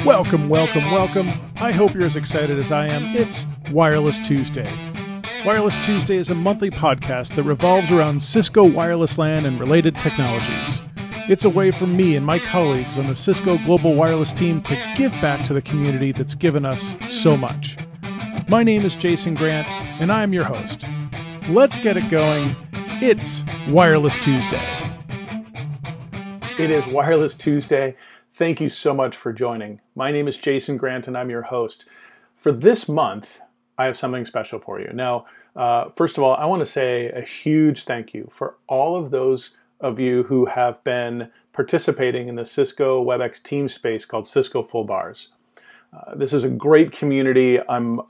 Welcome, welcome, welcome. I hope you're as excited as I am. It's Wireless Tuesday. Wireless Tuesday is a monthly podcast that revolves around Cisco wireless LAN and related technologies. It's a way for me and my colleagues on the Cisco Global Wireless team to give back to the community that's given us so much. My name is Jason Grant, and I'm your host. Let's get it going. It's Wireless Tuesday. It is Wireless Tuesday. Thank you so much for joining. My name is Jason Grant, and I'm your host. For this month, I have something special for you. Now, first of all, I want to say a huge thank you for all of those of you who have been participating in the Cisco WebEx team space called Cisco Full Bars. This is a great community. I'm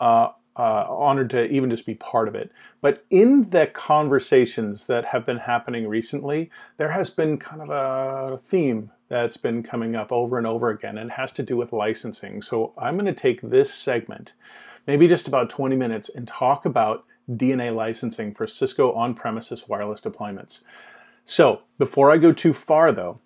honored to even just be part of it. But in the conversations that have been happening recently, there has been kind of a theme that's been coming up over and over again, and it has to do with licensing. So I'm going to take this segment, maybe just about 20 minutes, and talk about DNA licensing for Cisco on-premises wireless deployments. So before I go too far, though,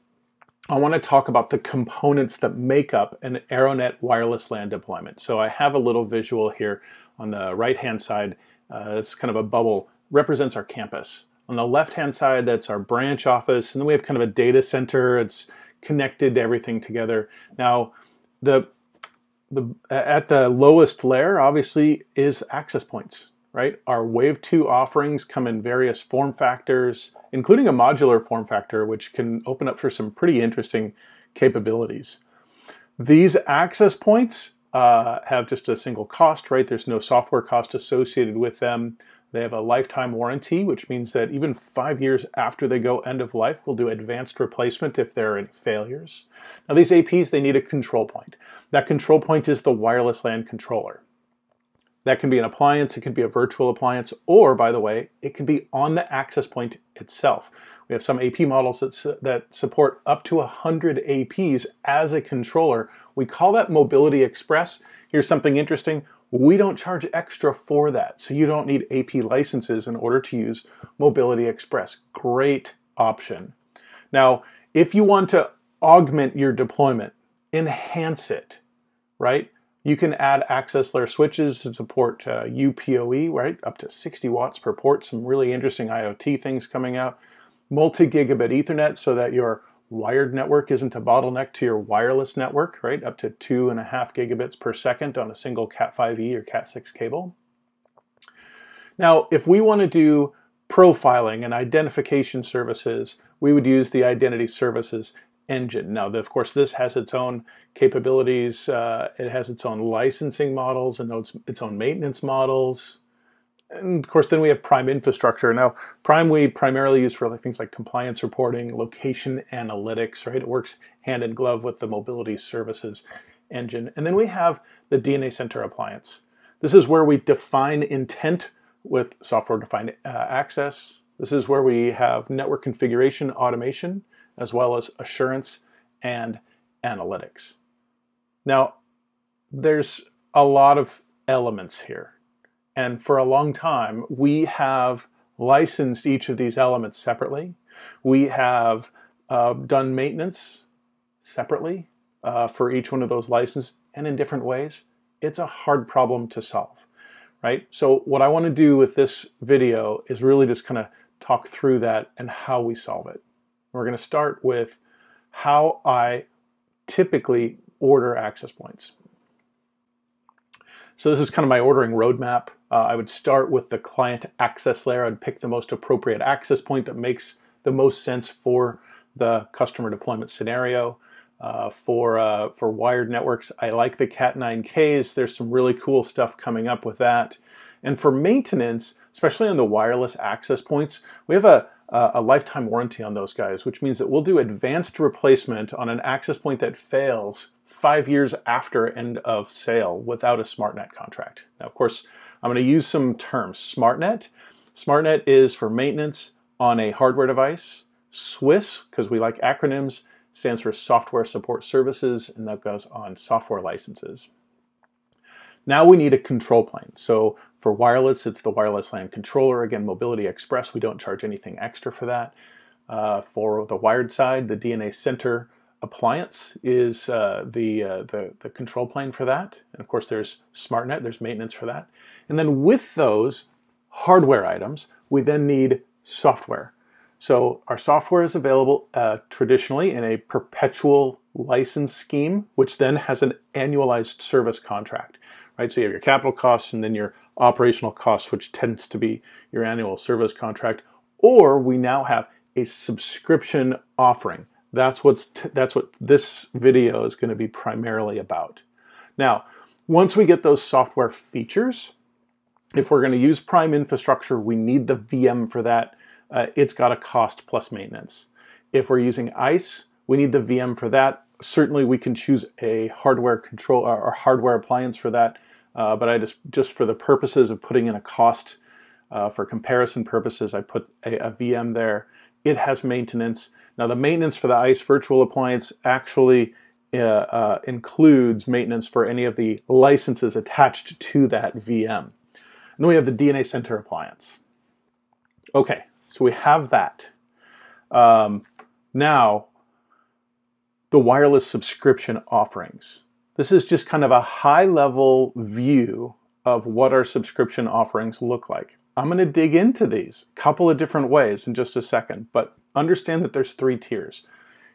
I want to talk about the components that make up an Aeronet wireless LAN deployment. So I have a little visual here on the right-hand side. It's kind of a bubble, represents our campus. On the left-hand side, that's our branch office, and then we have kind of a data center. It's connected to everything together. Now, at the lowest layer, obviously, is access points, right? Our Wave 2 offerings come in various form factors, including a modular form factor, which can open up for some pretty interesting capabilities. These access points have just a single cost, right? There's no software cost associated with them. They have a lifetime warranty, which means that even 5 years after they go end of life, we'll do advanced replacement if there are any failures. Now, these APs, they need a control point. That control point is the wireless LAN controller. That can be an appliance, it could be a virtual appliance, or, by the way, it can be on the access point itself. We have some AP models that support up to 100 APs as a controller. We call that Mobility Express. Here's something interesting. We don't charge extra for that, so you don't need AP licenses in order to use Mobility Express. Great option. Now, if you want to augment your deployment, enhance it, right? You can add access layer switches to support UPoE, right? Up to 60 watts per port. Some really interesting IoT things coming out. Multi-gigabit Ethernet so that your wired network isn't a bottleneck to your wireless network, right? Up to 2.5 gigabits per second on a single Cat5e or Cat6 cable. Now, if we want to do profiling and identification services, we would use the Identity Services Engine. Now, of course, this has its own capabilities. It has its own licensing models and its own maintenance models. And of course, then we have Prime infrastructure. Now, Prime we primarily use for things like compliance reporting, location analytics, right? It works hand in glove with the Mobility Services Engine. And then we have the DNA Center appliance. This is where we define intent with software-defined access. This is where we have network configuration automation, as well as assurance and analytics. Now, there's a lot of elements here. And for a long time, we have licensed each of these elements separately. We have done maintenance separately for each one of those licenses and in different ways. It's a hard problem to solve, right? So what I want to do with this video is really just kind of talk through that and how we solve it. We're going to start with how I typically order access points. So this is kind of my ordering roadmap. I would start with the client access layer. I'd pick the most appropriate access point that makes the most sense for the customer deployment scenario. For wired networks, I like the Cat9Ks. There's some really cool stuff coming up with that. And for maintenance, especially on the wireless access points, we have a lifetime warranty on those guys, which means that we'll do advanced replacement on an access point that fails 5 years after end of sale without a SmartNet contract. Now, of course, I'm going to use some terms. SmartNet. SmartNet is for maintenance on a hardware device. SWIS, because we like acronyms, stands for Software Support Services, and that goes on software licenses. Now we need a control plane. So for wireless, it's the wireless LAN controller. Again, Mobility Express, we don't charge anything extra for that. For the wired side, the DNA Center appliance is the control plane for that. And of course, there's SmartNet, there's maintenance for that. And then with those hardware items, we then need software. So our software is available traditionally in a perpetual license scheme, which then has an annualized service contract, right? So you have your capital costs and then your operational costs, which tends to be your annual service contract. Or we now have a subscription offering. That's what this video is going to be primarily about. Now, once we get those software features, if we're going to use prime infrastructure, we need the VM for that. It's got a cost plus maintenance. If we're using ICE, we need the VM for that. Certainly we can choose a hardware control or hardware appliance for that. But I just for the purposes of putting in a cost, for comparison purposes, I put a VM there. It has maintenance. Now the maintenance for the ICE virtual appliance actually includes maintenance for any of the licenses attached to that VM. And then we have the DNA Center appliance. Okay, so we have that. Now, the wireless subscription offerings. This is just kind of a high-level view of what our subscription offerings look like. I'm going to dig into these a couple of different ways in just a second, but understand that there's 3 tiers.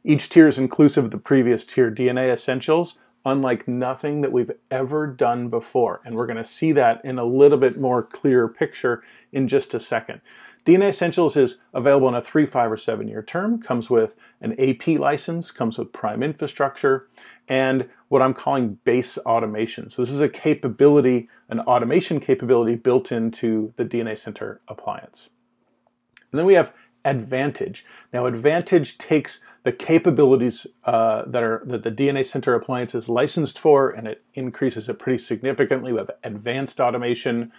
Each tier is inclusive of the previous tier, DNA Essentials, unlike nothing that we've ever done before. And we're going to see that in a little bit more clear picture in just a second. DNA Essentials is available in a 3, 5, or 7-year term, comes with an AP license, comes with prime infrastructure, and what I'm calling base automation. So this is a capability, an automation capability built into the DNA Center appliance. And then we have Advantage. Now Advantage takes the capabilities that the DNA Center appliance is licensed for, and it increases it pretty significantly. We have advanced automation,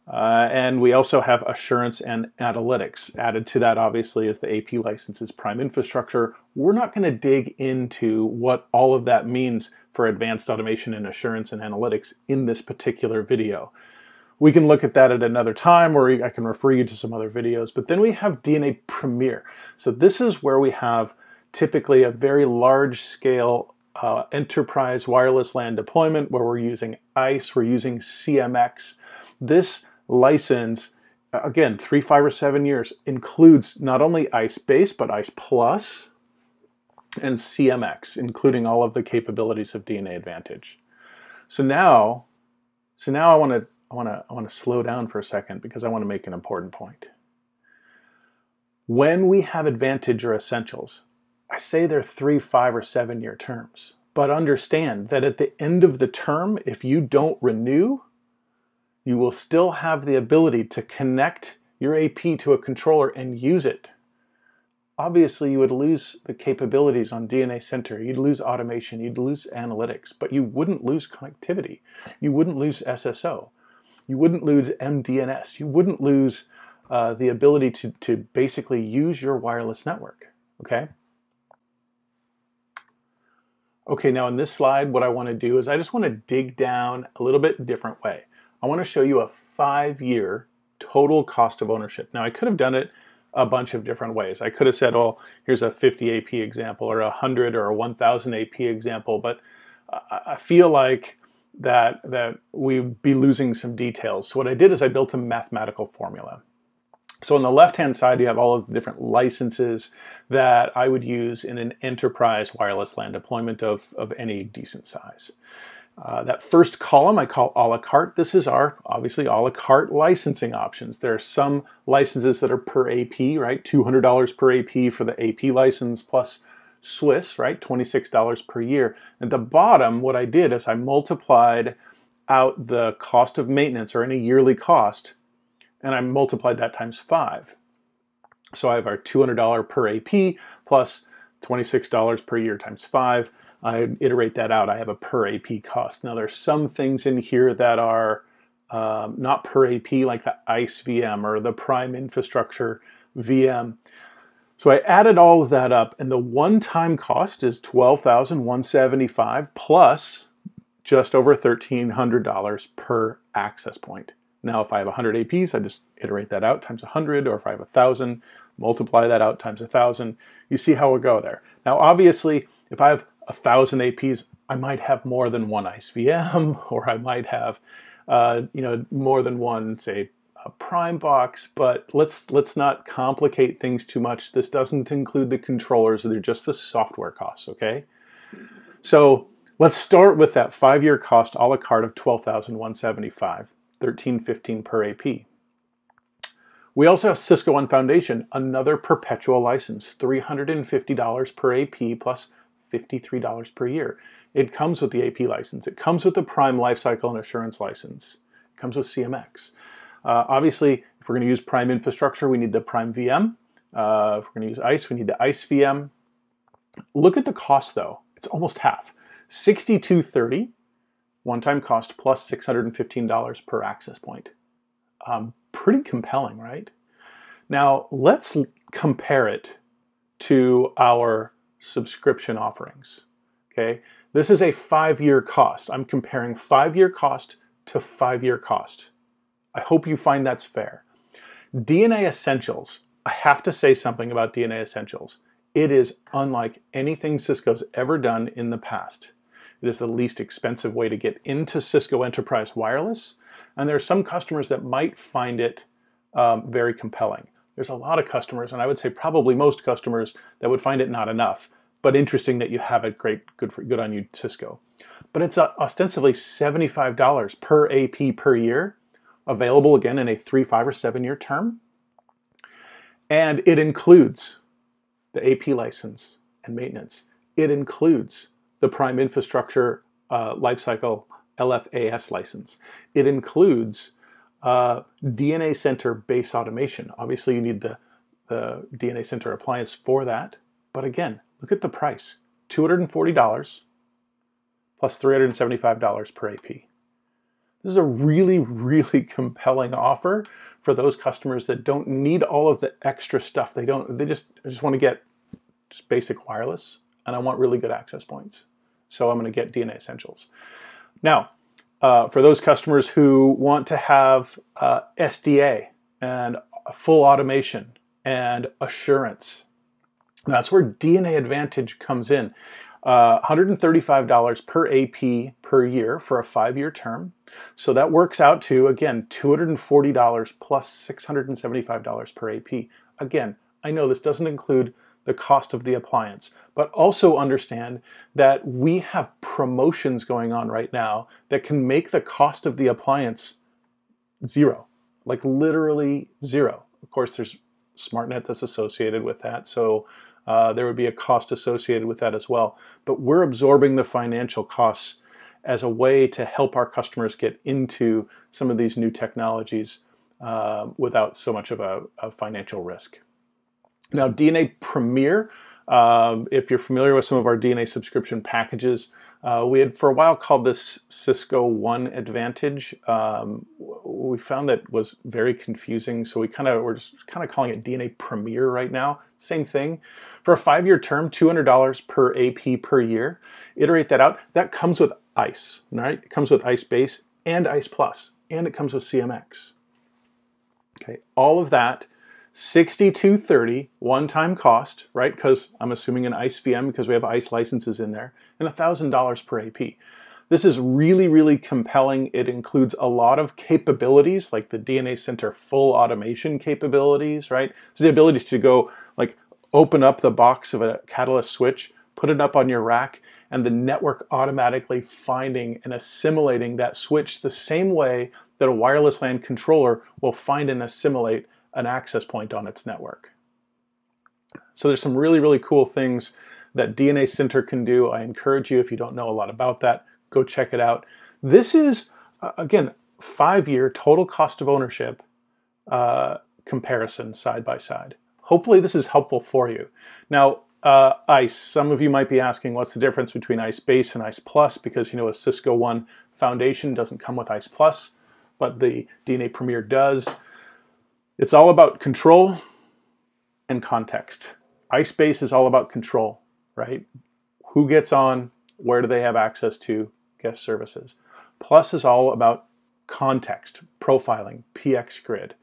and we also have assurance and analytics. Added to that, obviously, is the AP licenses, prime infrastructure. We're not going to dig into what all of that means for advanced automation and assurance and analytics in this particular video. We can look at that at another time, or I can refer you to some other videos. But then we have DNA Premier. So this is where we have typically a very large scale enterprise wireless LAN deployment where we're using ICE, we're using CMX. This license, again, 3, 5, or 7 years, includes not only ICE base, but ICE Plus and CMX, including all of the capabilities of DNA Advantage. So now I want to slow down for a second because I want to make an important point. When we have Advantage or Essentials, I say they're 3, 5, or 7-year terms, but understand that at the end of the term, if you don't renew, you will still have the ability to connect your AP to a controller and use it. Obviously, you would lose the capabilities on DNA Center. You'd lose automation. You'd lose analytics, but you wouldn't lose connectivity. You wouldn't lose SSO. You wouldn't lose MDNS. You wouldn't lose the ability to basically use your wireless network, okay? Okay, now in this slide, what I want to do is I just want to dig down a little bit different way. I want to show you a 5-year total cost of ownership. Now, I could have done it a bunch of different ways. I could have said, oh, here's a 50 AP example or a 100 or a 1,000 AP example, but I feel like that we'd be losing some details. So what I did is I built a mathematical formula. So on the left-hand side, you have all of the different licenses that I would use in an enterprise wireless LAN deployment of any decent size. That first column I call a la carte. This is our, obviously, a la carte licensing options. There are some licenses that are per AP, right? $200 per AP for the AP license plus Swiss, right? $26 per year. At the bottom, what I did is I multiplied out the cost of maintenance or any yearly cost, and I multiplied that times 5. So I have our $200 per AP plus $26 per year times 5. I iterate that out. I have a per AP cost. Now there's some things in here that are not per AP, like the ICE VM or the prime infrastructure VM. So I added all of that up, and the one-time cost is $12,175 plus just over $1,300 per access point. Now, if I have 100 APs, I just iterate that out times 100, or if I have 1,000, multiply that out times 1,000. You see how we'll go there. Now, obviously, if I have 1,000 APs, I might have more than one ICE VM, or I might have, more than one, say, a prime box. But let's not complicate things too much. This doesn't include the controllers; they're just the software costs. Okay, so let's start with that 5-year cost a la carte of $12,175, $1,315 per AP. We also have Cisco One Foundation, another perpetual license, $350 per AP plus $53 per year. It comes with the AP license. It comes with the Prime Lifecycle and Assurance license. It comes with CMX. Obviously, if we're going to use Prime infrastructure, we need the Prime VM. If we're going to use ICE, we need the ICE VM. Look at the cost, though. It's almost half. $62.30 one-time cost plus $615 per access point. Pretty compelling, right? Now, let's compare it to our subscription offerings. Okay, this is a 5-year cost. I'm comparing 5-year cost to 5-year cost. I hope you find that's fair. DNA Essentials, I have to say something about DNA Essentials. It is unlike anything Cisco's ever done in the past. It is the least expensive way to get into Cisco Enterprise Wireless, and there are some customers that might find it very compelling. There's a lot of customers, and I would say probably most customers, that would find it not enough, but interesting that you have it. Great, good on you, Cisco. But it's ostensibly $75 per AP per year, available again in a 3, 5, or 7-year term. And it includes the AP license and maintenance. It includes the Prime Infrastructure Lifecycle LFAS license. It includes DNA Center base automation. Obviously, you need the DNA Center appliance for that. But again, look at the price. $240 plus $375 per AP. This is a really, really compelling offer for those customers that don't need all of the extra stuff. They just want to get just basic wireless, and I want really good access points. So I'm going to get DNA Essentials. Now, for those customers who want to have SDA and full automation and assurance, that's where DNA Advantage comes in. $135 per AP per year for a 5-year term. So that works out to, again, $240 plus $675 per AP. Again, I know this doesn't include the cost of the appliance, but also understand that we have promotions going on right now that can make the cost of the appliance zero, like literally zero. Of course, there's SmartNet that's associated with that, so there would be a cost associated with that as well. But we're absorbing the financial costs as a way to help our customers get into some of these new technologies without so much of a financial risk. Now, DNA Premier, if you're familiar with some of our DNA subscription packages, we had for a while called this Cisco One Advantage. We found that was very confusing, so we're just kind of calling it DNA Premier right now. Same thing. For a 5-year term, $200 per AP per year. Iterate that out. That comes with ICE, right? It comes with ICE Base and ICE Plus, and it comes with CMX. Okay, all of that. $62.30 one-time cost, right? Because I'm assuming an ICE VM because we have ICE licenses in there, and $1,000 per AP. This is really, really compelling. It includes a lot of capabilities like the DNA Center full automation capabilities, right? It's the ability to go like open up the box of a Catalyst switch, put it up on your rack, and the network automatically finding and assimilating that switch the same way that a wireless LAN controller will find and assimilate an access point on its network. So there's some really, really cool things that DNA Center can do. I encourage you, if you don't know a lot about that, go check it out. This is, again, 5-year total cost of ownership comparison side by side. Hopefully this is helpful for you. Now, ICE, some of you might be asking what's the difference between ICE Base and ICE Plus, because a Cisco One Foundation doesn't come with ICE Plus, but the DNA Premier does. It's all about control and context. ICE Base is all about control, right? Who gets on, where do they have access to, guest services. Plus is all about context, profiling, PX grid.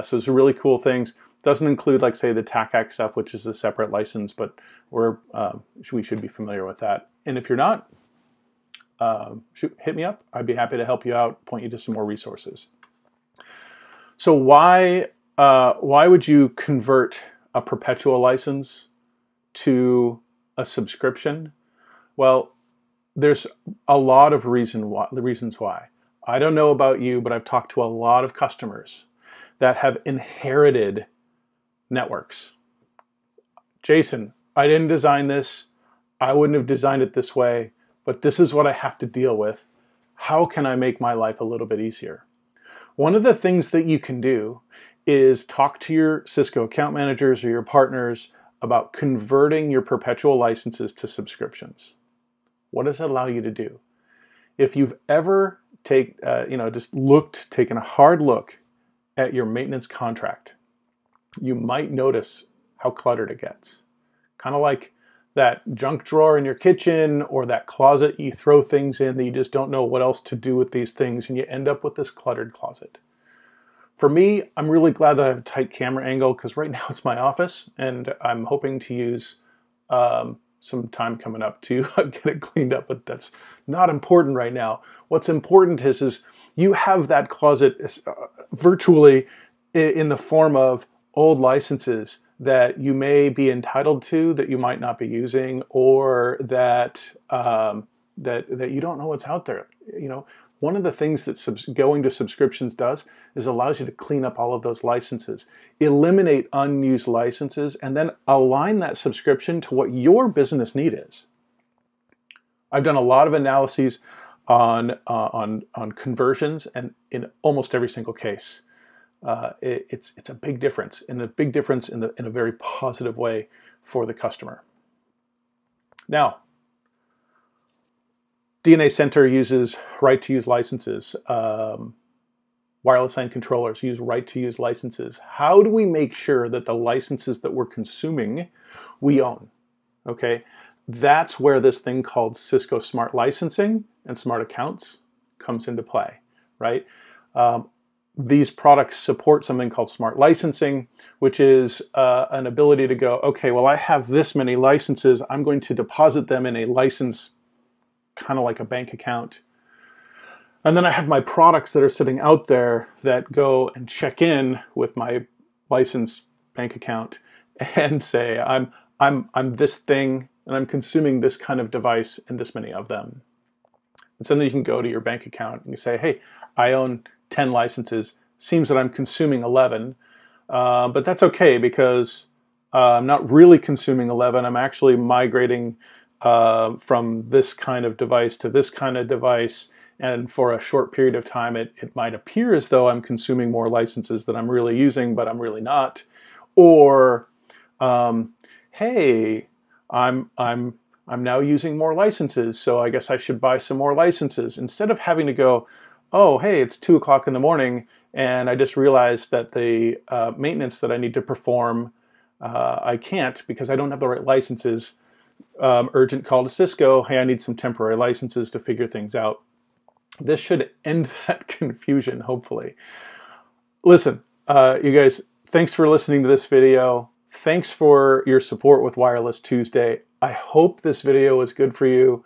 So it's really cool things. Doesn't include, like, say, the TACAC stuff, which is a separate license, but we should be familiar with that. And if you're not, hit me up. I'd be happy to help you out, point you to some more resources. So why would you convert a perpetual license to a subscription? Well, there's a lot of reasons why. I don't know about you, but I've talked to a lot of customers that have inherited networks. Jason, I didn't design this. I wouldn't have designed it this way, but this is what I have to deal with. How can I make my life a little bit easier? One of the things that you can do is talk to your Cisco account managers or your partners about converting your perpetual licenses to subscriptions. What does it allow you to do? If you've ever taken a hard look at your maintenance contract, you might notice how cluttered it gets. Kind of like that junk drawer in your kitchen or that closet you throw things in that you just don't know what else to do with these things, and you end up with this cluttered closet. For me, I'm really glad that I have a tight camera angle, because right now it's my office, and I'm hoping to use some time coming up to get it cleaned up, but that's not important right now. What's important is you have that closet virtually in the form of old licenses that you may be entitled to, that you might not be using, or that that you don't know what's out there. You know, one of the things that going to subscriptions does is allows you to clean up all of those licenses, eliminate unused licenses, and then align that subscription to what your business need is. I've done a lot of analyses on conversions, and in almost every single case, it's a big difference, and a big difference in a very positive way for the customer. Now, DNA Center uses right-to-use licenses. Wireless LAN controllers use right-to-use licenses. How do we make sure that the licenses that we're consuming, we own? Okay, that's where this thing called Cisco Smart Licensing and Smart Accounts comes into play, right? These products support something called Smart Licensing, which is an ability to go, okay, well, I have this many licenses. I'm going to deposit them in a license, kind of like a bank account. And then I have my products that are sitting out there that go and check in with my license bank account and say, I'm this thing, and I'm consuming this kind of device and this many of them. And so then you can go to your bank account and you say, hey, I own 10 licenses. Seems that I'm consuming 11, but that's okay, because I'm not really consuming 11. I'm actually migrating from this kind of device to this kind of device, and for a short period of time it might appear as though I'm consuming more licenses than I'm really using, but I'm really not. Or hey, I'm now using more licenses, so I guess I should buy some more licenses, instead of having to go, oh, hey, it's 2 o'clock in the morning, and I just realized that the maintenance that I need to perform, I can't because I don't have the right licenses. Urgent call to Cisco, hey, I need some temporary licenses to figure things out. This should end that confusion, hopefully. Listen, you guys, thanks for listening to this video. Thanks for your support with Wireless Tuesday. I hope this video was good for you.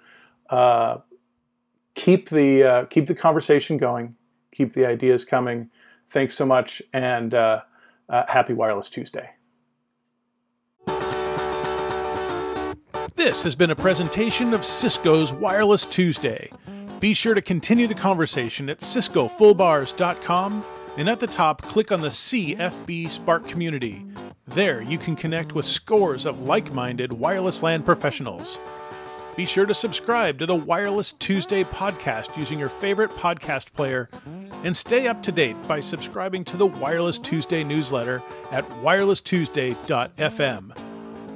Keep the conversation going. Keep the ideas coming. Thanks so much, and happy Wireless Tuesday. This has been a presentation of Cisco's Wireless Tuesday. Be sure to continue the conversation at ciscofullbars.com, and at the top, click on the CFB Spark Community. There, you can connect with scores of like-minded wireless LAN professionals. Be sure to subscribe to the Wireless Tuesday podcast using your favorite podcast player, and stay up to date by subscribing to the Wireless Tuesday newsletter at wirelesstuesday.fm.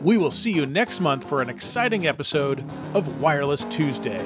We will see you next month for an exciting episode of Wireless Tuesday.